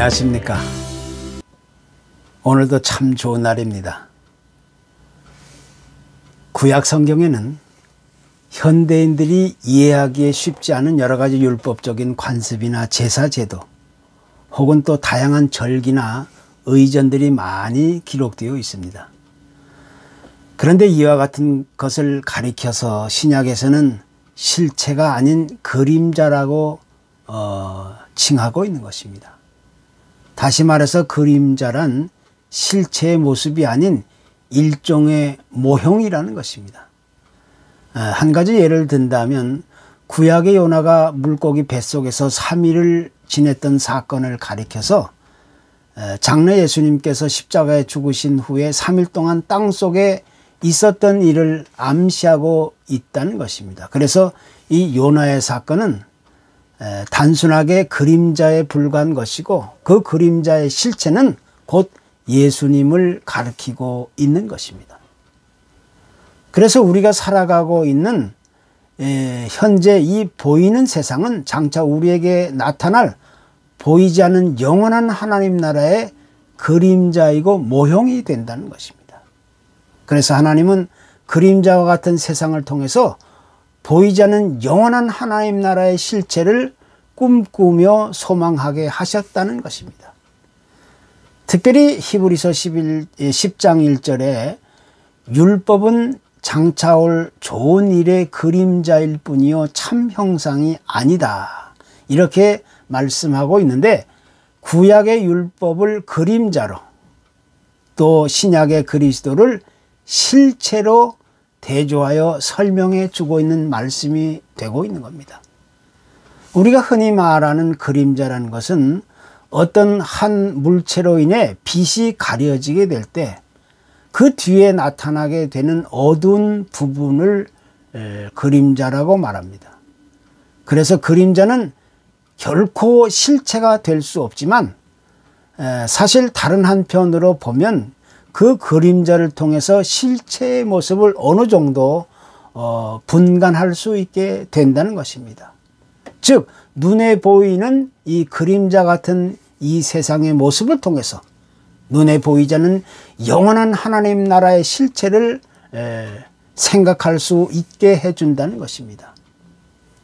안녕하십니까. 오늘도 참 좋은 날입니다. 구약 성경에는 현대인들이 이해하기에 쉽지 않은 여러 가지 율법적인 관습이나 제사 제도 혹은 또 다양한 절기나 의전들이 많이 기록되어 있습니다. 그런데 이와 같은 것을 가리켜서 신약에서는 실체가 아닌 그림자라고 칭하고 있는 것입니다. 다시 말해서 그림자란 실체의 모습이 아닌 일종의 모형이라는 것입니다. 한 가지 예를 든다면 구약의 요나가 물고기 뱃속에서 3일을 지냈던 사건을 가리켜서 장래 예수님께서 십자가에 죽으신 후에 3일 동안 땅속에 있었던 일을 암시하고 있다는 것입니다. 그래서 이 요나의 사건은 단순하게 그림자에 불과한 것이고 그 그림자의 실체는 곧 예수님을 가리키고 있는 것입니다. 그래서 우리가 살아가고 있는 현재 이 보이는 세상은 장차 우리에게 나타날 보이지 않는 영원한 하나님 나라의 그림자이고 모형이 된다는 것입니다. 그래서 하나님은 그림자와 같은 세상을 통해서 보이지 않는 영원한 하나님 나라의 실체를 꿈꾸며 소망하게 하셨다는 것입니다. 특별히 히브리서 10장 1절에 율법은 장차 올 좋은 일의 그림자일 뿐이요 참 형상이 아니다, 이렇게 말씀하고 있는데, 구약의 율법을 그림자로 또 신약의 그리스도를 실체로 대조하여 설명해 주고 있는 말씀이 되고 있는 겁니다. 우리가 흔히 말하는 그림자라는 것은 어떤 한 물체로 인해 빛이 가려지게 될 때 그 뒤에 나타나게 되는 어두운 부분을 그림자라고 말합니다. 그래서 그림자는 결코 실체가 될 수 없지만 사실 다른 한편으로 보면 그 그림자를 통해서 실체의 모습을 어느 정도 분간할 수 있게 된다는 것입니다. 즉 눈에 보이는 이 그림자 같은 이 세상의 모습을 통해서 눈에 보이지 않는 영원한 하나님 나라의 실체를 생각할 수 있게 해준다는 것입니다.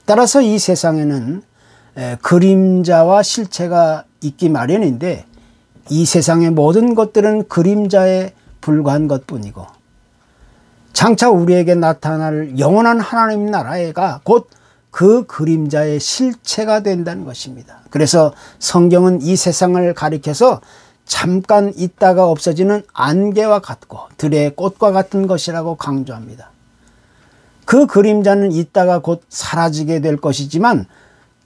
따라서 이 세상에는 그림자와 실체가 있기 마련인데 이 세상의 모든 것들은 그림자에 불과한 것뿐이고 장차 우리에게 나타날 영원한 하나님 나라가 곧 그 그림자의 실체가 된다는 것입니다. 그래서 성경은 이 세상을 가리켜서 잠깐 있다가 없어지는 안개와 같고 들의 꽃과 같은 것이라고 강조합니다. 그 그림자는 있다가 곧 사라지게 될 것이지만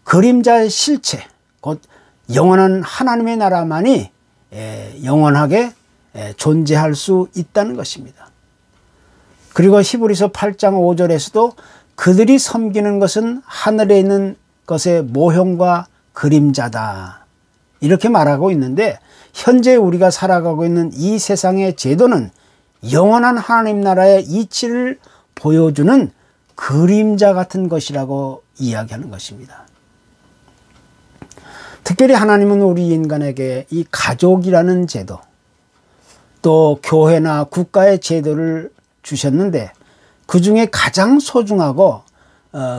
그림자의 실체, 곧 영원한 하나님의 나라만이 영원하게 존재할 수 있다는 것입니다. 그리고 히브리서 8장 5절에서도 그들이 섬기는 것은 하늘에 있는 것의 모형과 그림자다, 이렇게 말하고 있는데, 현재 우리가 살아가고 있는 이 세상의 제도는 영원한 하나님 나라의 이치를 보여주는 그림자 같은 것이라고 이야기하는 것입니다. 특별히 하나님은 우리 인간에게 이 가족이라는 제도, 또 교회나 국가의 제도를 주셨는데 그 중에 가장 소중하고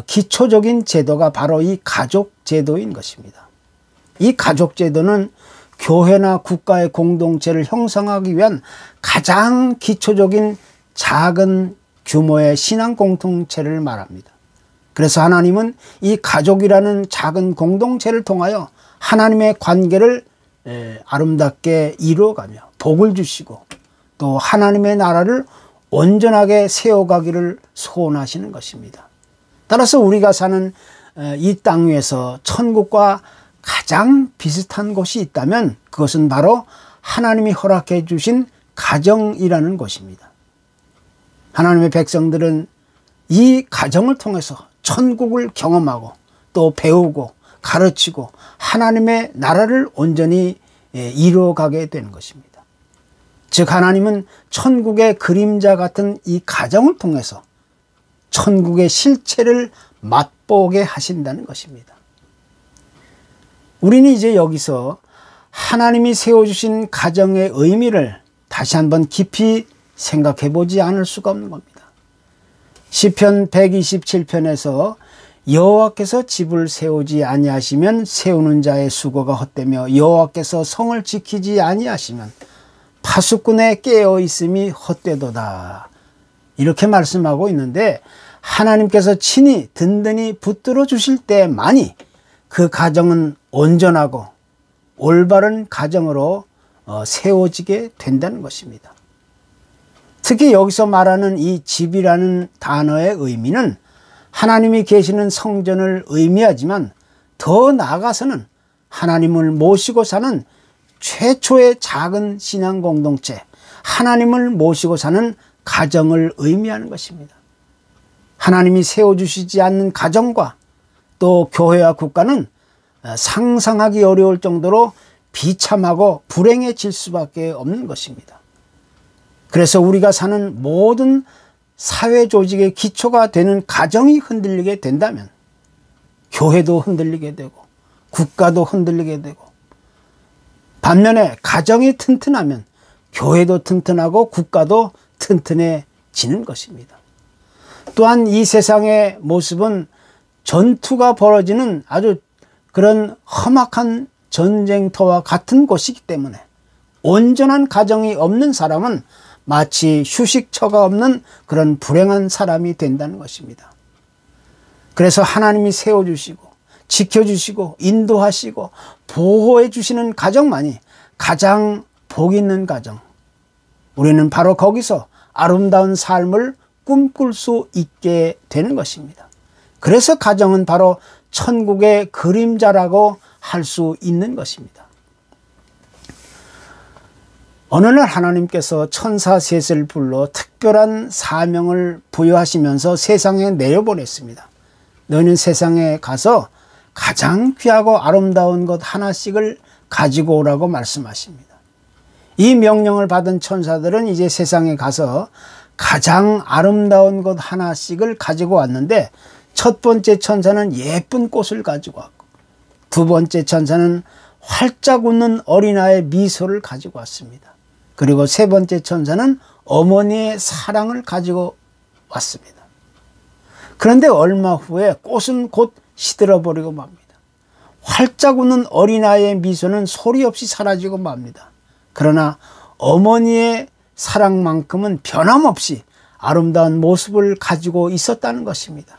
기초적인 제도가 바로 이 가족 제도인 것입니다. 이 가족 제도는 교회나 국가의 공동체를 형성하기 위한 가장 기초적인 작은 규모의 신앙 공동체를 말합니다. 그래서 하나님은 이 가족이라는 작은 공동체를 통하여 하나님의 관계를 아름답게 이루어가며 복을 주시고 또 하나님의 나라를 온전하게 세워가기를 소원하시는 것입니다. 따라서 우리가 사는 이 땅 위에서 천국과 가장 비슷한 곳이 있다면 그것은 바로 하나님이 허락해 주신 가정이라는 곳입니다. 하나님의 백성들은 이 가정을 통해서 천국을 경험하고 또 배우고 가르치고 하나님의 나라를 온전히 이루어가게 되는 것입니다. 즉 하나님은 천국의 그림자 같은 이 가정을 통해서 천국의 실체를 맛보게 하신다는 것입니다. 우리는 이제 여기서 하나님이 세워주신 가정의 의미를 다시 한번 깊이 생각해 보지 않을 수가 없는 겁니다. 시편 127편에서 여호와께서 집을 세우지 아니하시면 세우는 자의 수고가 헛되며 여호와께서 성을 지키지 아니하시면 파수꾼의 깨어 있음이 헛되도다. 이렇게 말씀하고 있는데, 하나님께서 친히 든든히 붙들어 주실 때만이 그 가정은 온전하고 올바른 가정으로 세워지게 된다는 것입니다. 특히 여기서 말하는 이 집이라는 단어의 의미는 하나님이 계시는 성전을 의미하지만 더 나아가서는 하나님을 모시고 사는 최초의 작은 신앙 공동체, 하나님을 모시고 사는 가정을 의미하는 것입니다. 하나님이 세워주시지 않는 가정과 또 교회와 국가는 상상하기 어려울 정도로 비참하고 불행해질 수밖에 없는 것입니다. 그래서 우리가 사는 모든 사회 조직의 기초가 되는 가정이 흔들리게 된다면 교회도 흔들리게 되고 국가도 흔들리게 되고, 반면에 가정이 튼튼하면 교회도 튼튼하고 국가도 튼튼해지는 것입니다. 또한 이 세상의 모습은 전투가 벌어지는 아주 그런 험악한 전쟁터와 같은 곳이기 때문에 온전한 가정이 없는 사람은 마치 휴식처가 없는 그런 불행한 사람이 된다는 것입니다. 그래서 하나님이 세워주시고 지켜주시고 인도하시고 보호해 주시는 가정만이 가장 복 있는 가정, 우리는 바로 거기서 아름다운 삶을 꿈꿀 수 있게 되는 것입니다. 그래서 가정은 바로 천국의 그림자라고 할 수 있는 것입니다. 어느 날 하나님께서 천사 셋을 불러 특별한 사명을 부여하시면서 세상에 내려보냈습니다. 너희는 세상에 가서 가장 귀하고 아름다운 것 하나씩을 가지고 오라고 말씀하십니다. 이 명령을 받은 천사들은 이제 세상에 가서 가장 아름다운 것 하나씩을 가지고 왔는데, 첫 번째 천사는 예쁜 꽃을 가지고 왔고, 두 번째 천사는 활짝 웃는 어린아이의 미소를 가지고 왔습니다. 그리고 세 번째 천사는 어머니의 사랑을 가지고 왔습니다. 그런데 얼마 후에 꽃은 곧 시들어버리고 맙니다. 활짝 웃는 어린아이의 미소는 소리 없이 사라지고 맙니다. 그러나 어머니의 사랑만큼은 변함없이 아름다운 모습을 가지고 있었다는 것입니다.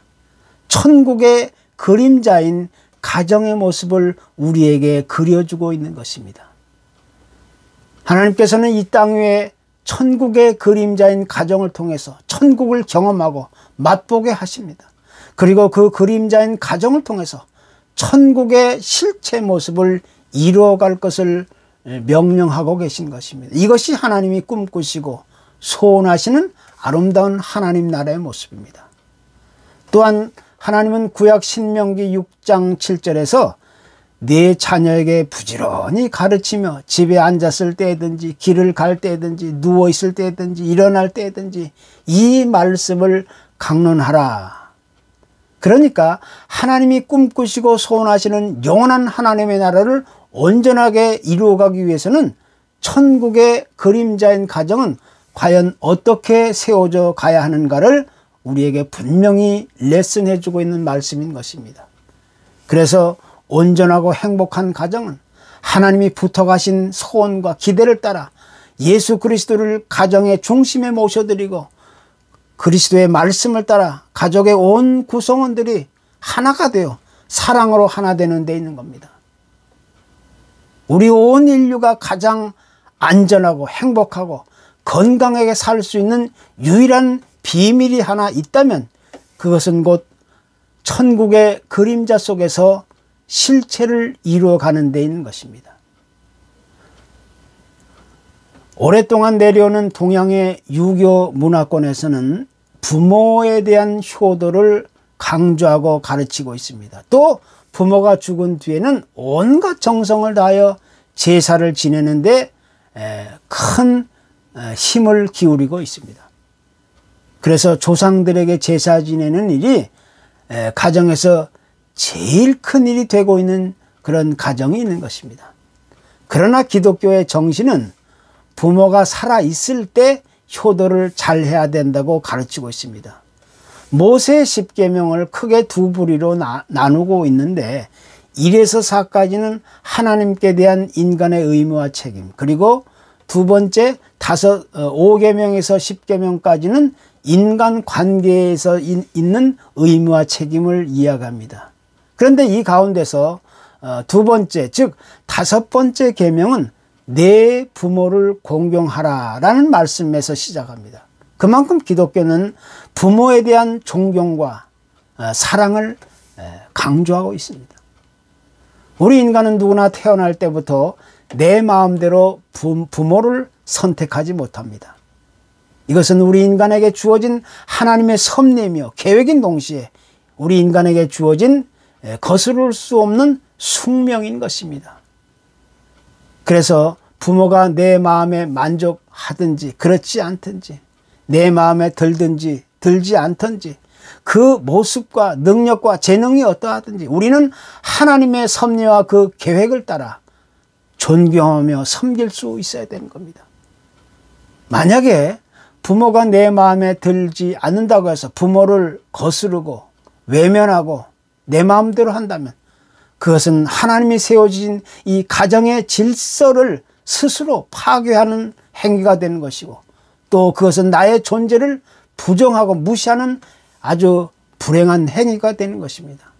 천국의 그림자인 가정의 모습을 우리에게 그려주고 있는 것입니다. 하나님께서는 이 땅 위에 천국의 그림자인 가정을 통해서 천국을 경험하고 맛보게 하십니다. 그리고 그 그림자인 가정을 통해서 천국의 실체 모습을 이루어갈 것을 명령하고 계신 것입니다. 이것이 하나님이 꿈꾸시고 소원하시는 아름다운 하나님 나라의 모습입니다. 또한 하나님은 구약 신명기 6장 7절에서 네 자녀에게 부지런히 가르치며 집에 앉았을 때든지 길을 갈 때든지 누워있을 때든지 일어날 때든지 이 말씀을 강론하라. 그러니까 하나님이 꿈꾸시고 소원하시는 영원한 하나님의 나라를 온전하게 이루어가기 위해서는 천국의 그림자인 가정은 과연 어떻게 세워져 가야 하는가를 우리에게 분명히 레슨해 주고 있는 말씀인 것입니다. 그래서 온전하고 행복한 가정은 하나님이 붙어가신 소원과 기대를 따라 예수 그리스도를 가정의 중심에 모셔드리고 그리스도의 말씀을 따라 가족의 온 구성원들이 하나가 되어 사랑으로 하나 되는 데 있는 겁니다. 우리 온 인류가 가장 안전하고 행복하고 건강하게 살 수 있는 유일한 비밀이 하나 있다면 그것은 곧 천국의 그림자 속에서 실체를 이루어가는 데 있는 것입니다. 오랫동안 내려오는 동양의 유교 문화권에서는 부모에 대한 효도를 강조하고 가르치고 있습니다. 또 부모가 죽은 뒤에는 온갖 정성을 다하여 제사를 지내는데 큰 힘을 기울이고 있습니다. 그래서 조상들에게 제사 지내는 일이 가정에서 제일 큰 일이 되고 있는 그런 가정이 있는 것입니다. 그러나 기독교의 정신은 부모가 살아있을 때 효도를 잘 해야 된다고 가르치고 있습니다. 모세의 10계명을 크게 두 부리로 나누고 있는데 1에서 4까지는 하나님께 대한 인간의 의무와 책임, 그리고 두 번째 5계명에서 10계명까지는 인간 관계에서 있는 의무와 책임을 이야기합니다. 그런데 이 가운데서 두 번째, 즉 5번째 계명은 내 부모를 공경하라라는 말씀에서 시작합니다. 그만큼 기독교는 부모에 대한 존경과 사랑을 강조하고 있습니다. 우리 인간은 누구나 태어날 때부터 내 마음대로 부모를 선택하지 못합니다. 이것은 우리 인간에게 주어진 하나님의 섭리이며 계획인 동시에 우리 인간에게 주어진 거스를 수 없는 숙명인 것입니다. 그래서 부모가 내 마음에 만족하든지 그렇지 않든지, 내 마음에 들든지 들지 않든지, 그 모습과 능력과 재능이 어떠하든지 우리는 하나님의 섭리와 그 계획을 따라 존경하며 섬길 수 있어야 되는 겁니다. 만약에 부모가 내 마음에 들지 않는다고 해서 부모를 거스르고 외면하고 내 마음대로 한다면 그것은 하나님이 세워진 이 가정의 질서를 스스로 파괴하는 행위가 되는 것이고, 또 그것은 나의 존재를 부정하고 무시하는 아주 불행한 행위가 되는 것입니다.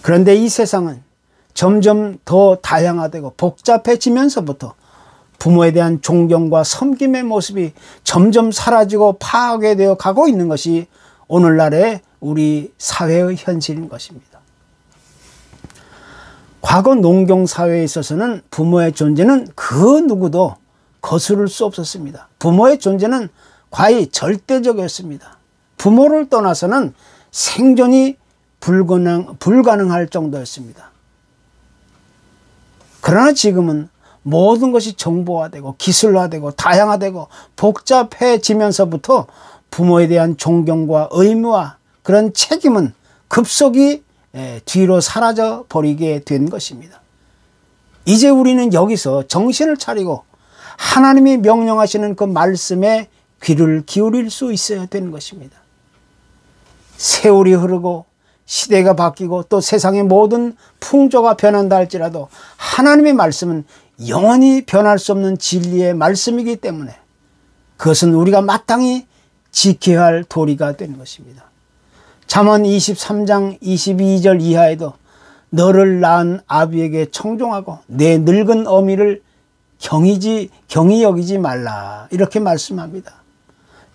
그런데 이 세상은 점점 더 다양화되고 복잡해지면서부터 부모에 대한 존경과 섬김의 모습이 점점 사라지고 파괴되어 가고 있는 것이 오늘날의 우리 사회의 현실인 것입니다. 과거 농경사회에 있어서는 부모의 존재는 그 누구도 거스를 수 없었습니다. 부모의 존재는 과히 절대적이었습니다. 부모를 떠나서는 생존이 불가능할 정도였습니다. 그러나 지금은 모든 것이 정보화되고 기술화되고 다양화되고 복잡해지면서부터 부모에 대한 존경과 의무와 그런 책임은 급속히 뒤로 사라져 버리게 된 것입니다. 이제 우리는 여기서 정신을 차리고 하나님이 명령하시는 그 말씀에 귀를 기울일 수 있어야 되는 것입니다. 세월이 흐르고 시대가 바뀌고 또 세상의 모든 풍조가 변한다 할지라도 하나님의 말씀은 영원히 변할 수 없는 진리의 말씀이기 때문에 그것은 우리가 마땅히 지켜야 할 도리가 되는 것입니다. 잠언 23장 22절 이하에도 너를 낳은 아비에게 청종하고 내 늙은 어미를 경히 여기지 말라, 이렇게 말씀합니다.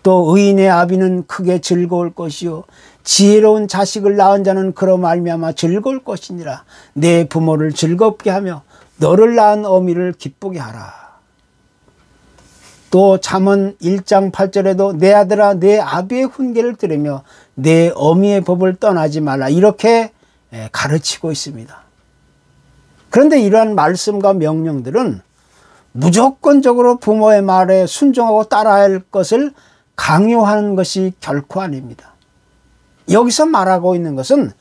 또 의인의 아비는 크게 즐거울 것이요 지혜로운 자식을 낳은 자는 그로 말미암아 즐거울 것이니라. 내 부모를 즐겁게 하며 너를 낳은 어미를 기쁘게 하라. 또 잠언 1장 8절에도 내 아들아 내 아비의 훈계를 들으며 내 어미의 법을 떠나지 말라, 이렇게 가르치고 있습니다. 그런데 이러한 말씀과 명령들은 무조건적으로 부모의 말에 순종하고 따라야 할 것을 강요하는 것이 결코 아닙니다. 여기서 말하고 있는 것은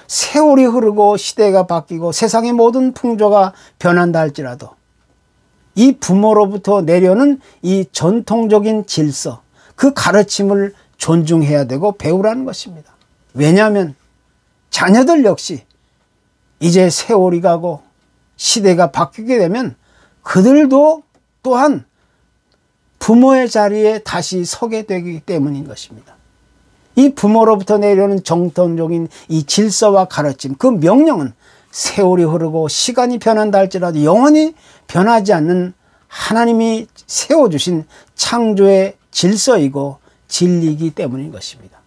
세월이 흐르고 시대가 바뀌고 세상의 모든 풍조가 변한다 할지라도 이 부모로부터 내려오는 이 전통적인 질서, 그 가르침을 존중해야 되고 배우라는 것입니다. 왜냐하면 자녀들 역시 이제 세월이 가고 시대가 바뀌게 되면 그들도 또한 부모의 자리에 다시 서게 되기 때문인 것입니다. 이 부모로부터 내려오는 정통적인 이 질서와 가르침, 그 명령은 세월이 흐르고 시간이 변한다 할지라도 영원히 변하지 않는 하나님이 세워주신 창조의 질서이고 진리이기 때문인 것입니다.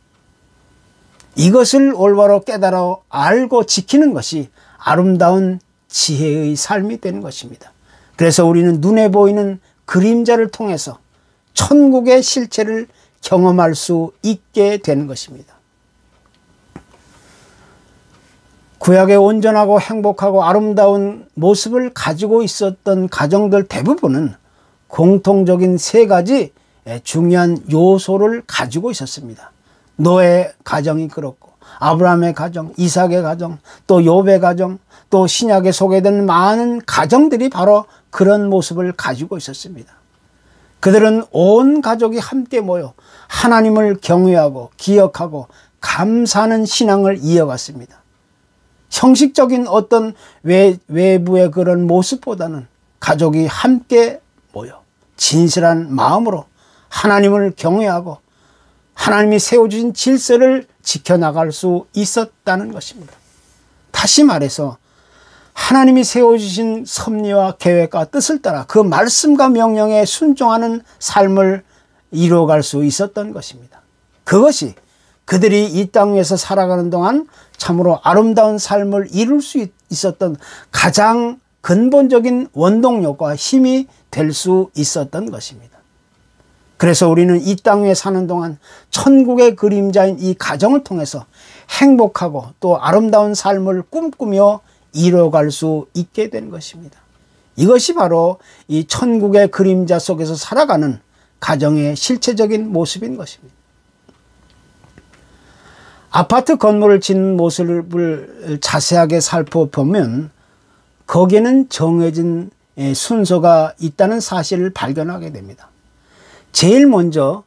이것을 올바로 깨달아 알고 지키는 것이 아름다운 지혜의 삶이 되는 것입니다. 그래서 우리는 눈에 보이는 그림자를 통해서 천국의 실체를 경험할 수 있게 되는 것입니다. 구약의 온전하고 행복하고 아름다운 모습을 가지고 있었던 가정들 대부분은 공통적인 세 가지 중요한 요소를 가지고 있었습니다. 노아의 가정이 그렇고 아브라함의 가정, 이삭의 가정, 또 욥의 가정, 또 신약에 소개된 많은 가정들이 바로 그런 모습을 가지고 있었습니다. 그들은 온 가족이 함께 모여 하나님을 경외하고 기억하고 감사하는 신앙을 이어갔습니다. 형식적인 어떤 외부의 그런 모습보다는 가족이 함께 모여 진실한 마음으로 하나님을 경외하고 하나님이 세워주신 질서를 지켜나갈 수 있었다는 것입니다. 다시 말해서 하나님이 세워주신 섭리와 계획과 뜻을 따라 그 말씀과 명령에 순종하는 삶을 이루어갈 수 있었던 것입니다. 그것이 그들이 이 땅 위에서 살아가는 동안 참으로 아름다운 삶을 이룰 수 있었던 가장 근본적인 원동력과 힘이 될 수 있었던 것입니다. 그래서 우리는 이 땅 위에 사는 동안 천국의 그림자인 이 가정을 통해서 행복하고 또 아름다운 삶을 꿈꾸며 이뤄갈 수 있게 된 것입니다. 이것이 바로 이 천국의 그림자 속에서 살아가는 가정의 실체적인 모습인 것입니다. 아파트 건물을 짓는 모습을 자세하게 살펴보면 거기에는 정해진 순서가 있다는 사실을 발견하게 됩니다. 제일 먼저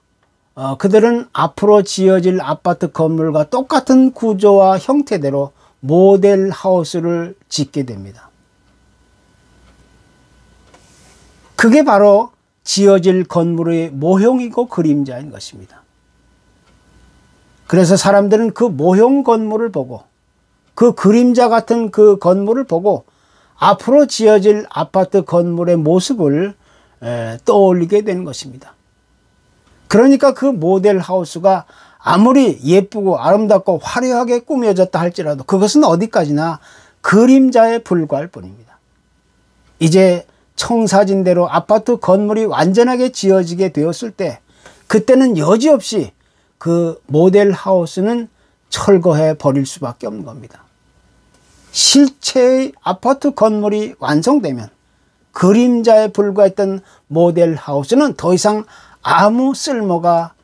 그들은 앞으로 지어질 아파트 건물과 똑같은 구조와 형태대로 모델 하우스를 짓게 됩니다. 그게 바로 지어질 건물의 모형이고 그림자인 것입니다. 그래서 사람들은 그 모형 건물을 보고 그 그림자 같은 그 건물을 보고 앞으로 지어질 아파트 건물의 모습을 떠올리게 되는 것입니다. 그러니까 그 모델 하우스가 아무리 예쁘고 아름답고 화려하게 꾸며졌다 할지라도 그것은 어디까지나 그림자에 불과할 뿐입니다. 이제 청사진대로 아파트 건물이 완전하게 지어지게 되었을 때 그때는 여지없이 그 모델 하우스는 철거해 버릴 수밖에 없는 겁니다. 실체의 아파트 건물이 완성되면 그림자에 불과했던 모델 하우스는 더 이상 아무 쓸모가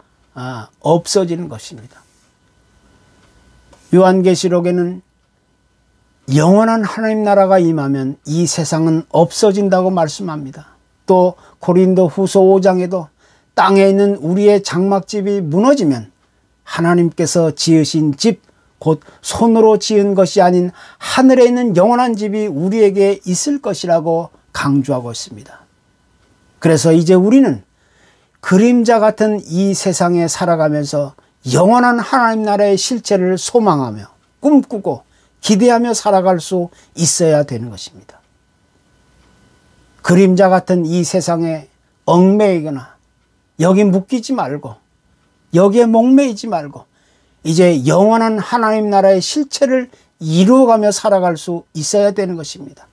없어지는 것입니다. 요한계시록에는 영원한 하나님 나라가 임하면 이 세상은 없어진다고 말씀합니다. 또 고린도 후서 5장에도 땅에 있는 우리의 장막집이 무너지면 하나님께서 지으신 집, 곧 손으로 지은 것이 아닌 하늘에 있는 영원한 집이 우리에게 있을 것이라고 강조하고 있습니다. 그래서 이제 우리는 그림자 같은 이 세상에 살아가면서 영원한 하나님 나라의 실체를 소망하며 꿈꾸고 기대하며 살아갈 수 있어야 되는 것입니다. 그림자 같은 이 세상에 얽매이거나 여기 묶이지 말고 여기에 목매이지 말고 이제 영원한 하나님 나라의 실체를 이루어가며 살아갈 수 있어야 되는 것입니다.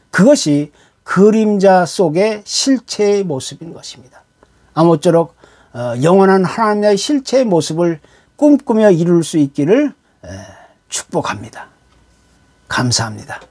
그것이 그림자 속의 실체의 모습인 것입니다. 아무쪼록 영원한 하나님 나라의 실체의 모습을 꿈꾸며 이룰 수 있기를 축복합니다. 감사합니다.